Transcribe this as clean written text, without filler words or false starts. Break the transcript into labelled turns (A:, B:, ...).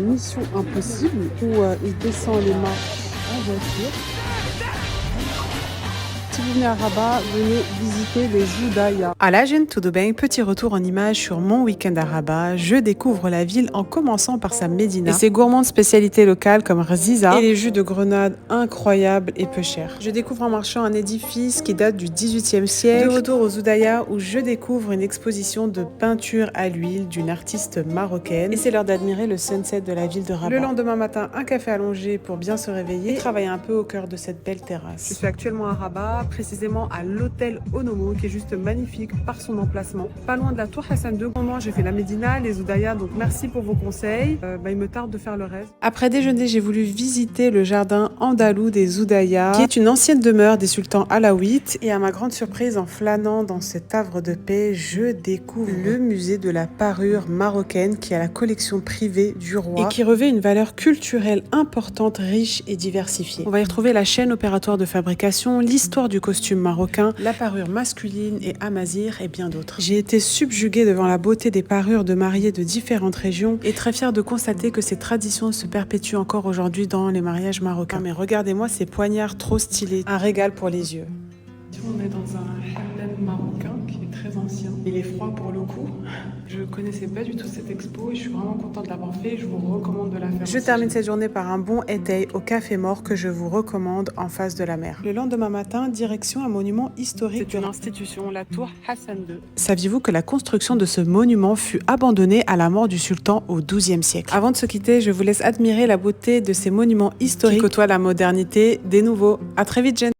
A: faire Mission Impossible où il descend les marches en voiture. Si vous venez à Rabat, venez visiter les Zoudaya.
B: À l'Agent Tudo Bem, petit retour en images sur mon week-end à Rabat. Je découvre la ville en commençant par sa médina et ses gourmandes spécialités locales comme Rziza et les jus de grenade incroyables et peu chers. Je découvre en marchant un édifice qui date du XVIIIe siècle. De retour aux Zoudaya où je découvre une exposition de peinture à l'huile d'une artiste marocaine. Et c'est l'heure d'admirer le sunset de la ville de Rabat. Le lendemain matin, un café allongé pour bien se réveiller et travailler un peu au cœur de cette belle terrasse.
A: Je suis actuellement à Rabat, précisément à l'hôtel Onomo, qui est juste magnifique par son emplacement, pas loin de la tour Hassan II. Pour moi, j'ai fait la Médina, les Zoudaya, donc merci pour vos conseils. Il me tarde de faire le reste.
B: Après déjeuner, j'ai voulu visiter le jardin andalou des Zoudaya, qui est une ancienne demeure des sultans alaouites. Et à ma grande surprise, en flânant dans cet havre de paix, je découvre le musée de la parure marocaine, qui a la collection privée du roi et qui revêt une valeur culturelle importante, riche et diversifiée. On va y retrouver la chaîne opératoire de fabrication, l'histoire du costume marocain, la parure masculine et amazigh et bien d'autres. J'ai été subjuguée devant la beauté des parures de mariés de différentes régions et très fière de constater que ces traditions se perpétuent encore aujourd'hui dans les mariages marocains. Mais regardez-moi ces poignards trop stylés, un régal pour les yeux.
A: On est dans un harem marocain qui est très ancien. Il est froid pour le coup. Je connaissais pas du tout cette expo et je suis vraiment contente de l'avoir fait. Je vous recommande de la faire.
B: Je termine cette journée par un bon éteil au Café Mort que je vous recommande en face de la mer. Le lendemain matin, direction un monument historique.
A: C'est une institution, la tour Hassan II.
B: Saviez-vous que la construction de ce monument fut abandonnée à la mort du sultan au XIIe siècle? Avant de se quitter, je vous laisse admirer la beauté de ces monuments historiques qui côtoient la modernité des nouveaux. À très vite, Jen.